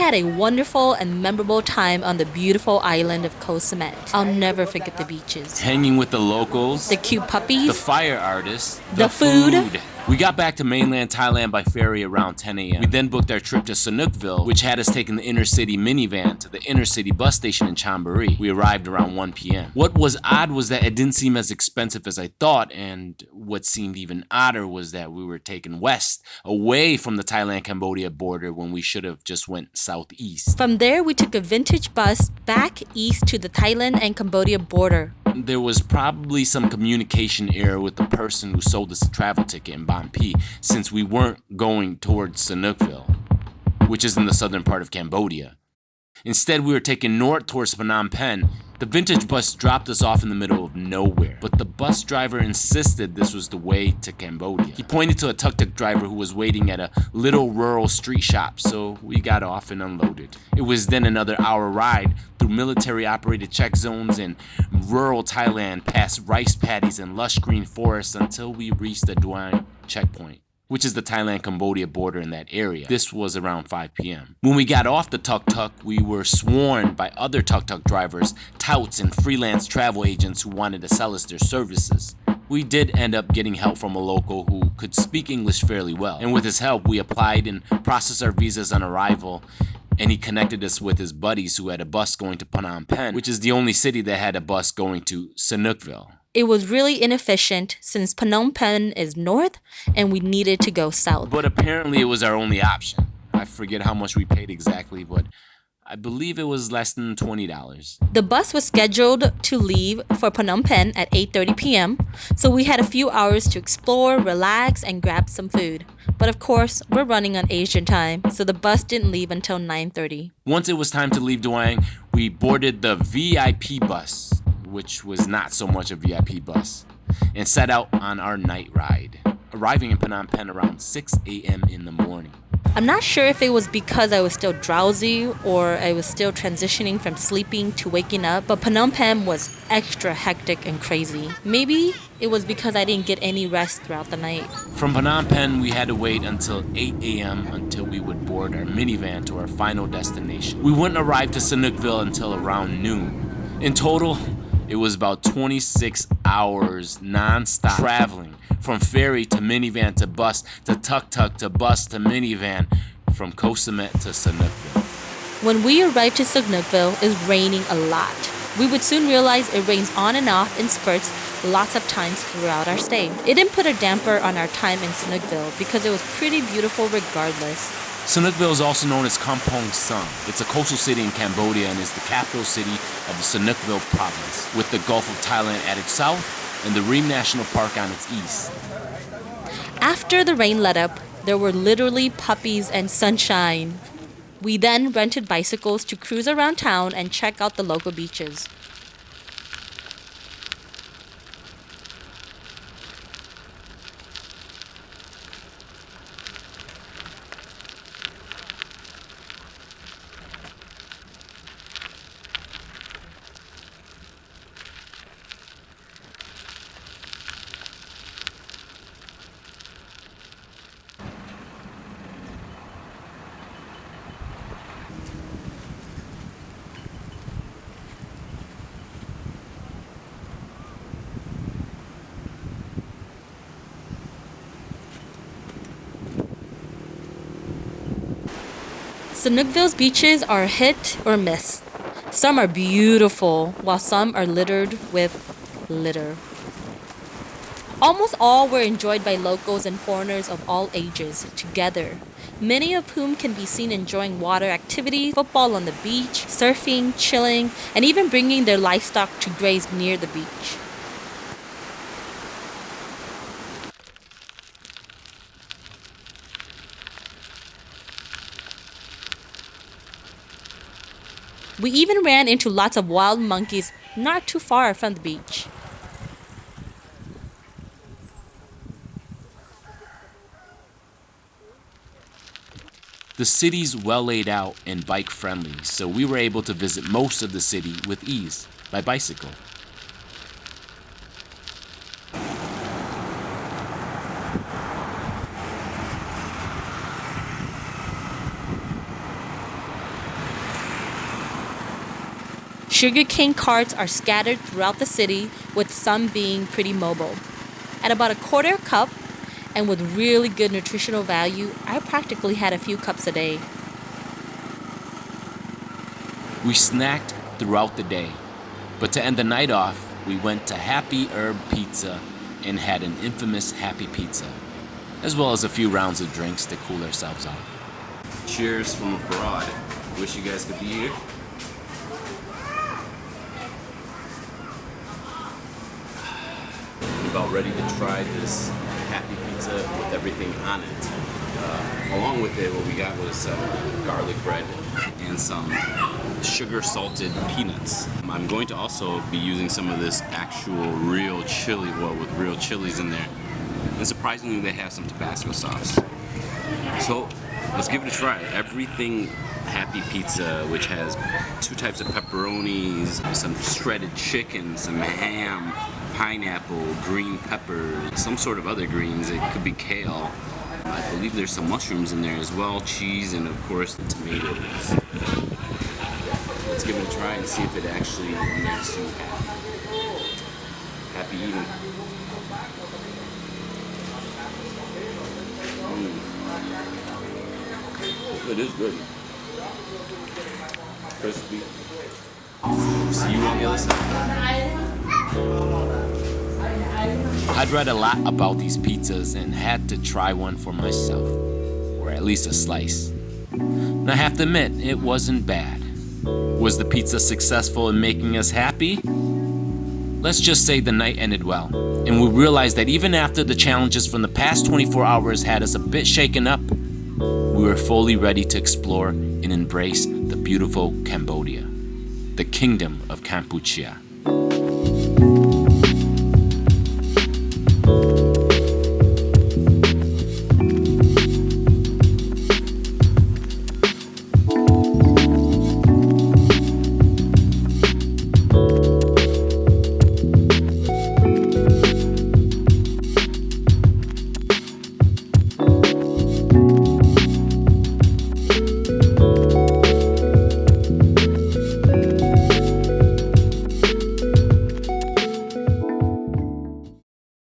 had a wonderful and memorable time on the beautiful island of Koh Samet. I'll never forget the beaches, hanging with the locals, the cute puppies, the fire artists, the food. We got back to mainland Thailand by ferry around 10 a.m. We then booked our trip to Sihanoukville, which had us taking the inner-city minivan to the inner-city bus station in CHONBURI. We arrived around 1 p.m. What was odd was that it didn't seem as expensive as I thought, and what seemed even odder was that we were taken west, away from the Thailand-Cambodia border when we should have just went southeast. From there, we took a vintage bus back east to the Thailand and Cambodia border. There was probably some communication error with the person who sold us the travel ticket in Phnom Penh, since we weren't going towards Sihanoukville, which is in the southern part of Cambodia. Instead, we were taking north towards Phnom Penh. The vintage bus dropped us off in the middle of nowhere, but the bus driver insisted this was the way to Cambodia. He pointed to a tuk-tuk driver who was waiting at a little rural street shop, so we got off and unloaded. It was then another hour ride through military-operated check zones in rural Thailand, past rice paddies and lush green forests until we reached the DUANG checkpoint, which is the Thailand-Cambodia border in that area. This was around 5 p.m. When we got off the tuk-tuk, we were swarmed by other tuk-tuk drivers, touts, and freelance travel agents who wanted to sell us their services. We did end up getting help from a local who could speak English fairly well, and with his help, we applied and processed our visas on arrival, and he connected us with his buddies who had a bus going to Phnom Penh, which is the only city that had a bus going to Sihanoukville. It was really inefficient since Phnom Penh is north and we needed to go south. But apparently it was our only option. I forget how much we paid exactly, but I believe it was less than $20. The bus was scheduled to leave for Phnom Penh at 8:30 p.m., so we had a few hours to explore, relax, and grab some food. But of course, we're running on Asian time, so the bus didn't leave until 9:30. Once it was time to leave DUANG, we boarded the VIP bus, which was not so much a VIP bus, and set out on our night ride, arriving in Phnom Penh around 6 a.m. in the morning. I'm not sure if it was because I was still drowsy or I was still transitioning from sleeping to waking up, but Phnom Penh was extra hectic and crazy. Maybe it was because I didn't get any rest throughout the night. From Phnom Penh, we had to wait until 8 a.m. until we would board our minivan to our final destination. We wouldn't arrive to Sihanoukville until around noon. In total, it was about 26 hours non-stop traveling, from ferry to minivan to bus to tuk-tuk to bus to minivan, from Koh Samet to Sihanoukville. When we arrived to Sihanoukville, it was raining a lot. We would soon realize it rains on and off in spurts lots of times throughout our stay. It didn't put a damper on our time in Sihanoukville because it was pretty beautiful regardless. Sihanoukville is also known as Kampong Som. It's a coastal city in Cambodia and is the capital city of the Sihanoukville province, with the Gulf of Thailand at its south and the Reem National Park on its east. After the rain let up, there were literally puppies and sunshine. We then rented bicycles to cruise around town and check out the local beaches. Sihanoukville's beaches are hit or miss. Some are beautiful, while some are littered with litter. Almost all were enjoyed by locals and foreigners of all ages together, many of whom can be seen enjoying water activities, football on the beach, surfing, chilling, and even bringing their livestock to graze near the beach. We even ran into lots of wild monkeys not too far from the beach. The city's well laid out and bike friendly, so we were able to visit most of the city with ease by bicycle. Sugarcane carts are scattered throughout the city, with some being pretty mobile. At about a quarter cup, and with really good nutritional value, I practically had a few cups a day. We snacked throughout the day, but to end the night off, we went to Happy Herb Pizza and had an infamous Happy Pizza, as well as a few rounds of drinks to cool ourselves off. Cheers from abroad. Wish you guys could be here. I'm about ready to try this Happy Pizza with everything on it. Along with it, what we got was garlic bread and some sugar salted peanuts. I'm going to also be using some of this actual real chili oil with real chilies in there. And surprisingly, they have some Tabasco sauce. So let's give it a try. Everything Happy Pizza, which has 2 types of pepperonis, some shredded chicken, some ham, pineapple, green peppers, some sort of other greens. It could be kale. I believe there's some mushrooms in there as well, cheese, and of course the tomatoes. Let's give it a try and see if it actually makes you happy. Happy eating. It is good. Crispy. See you on the other side. I'd read a lot about these pizzas and had to try one for myself, or at least a slice. And I have to admit, it wasn't bad. Was the pizza successful in making us happy? Let's just say the night ended well, and we realized that even after the challenges from the past 24 hours had us a bit shaken up, we were fully ready to explore and embrace the beautiful Cambodia, the kingdom of Kampuchea.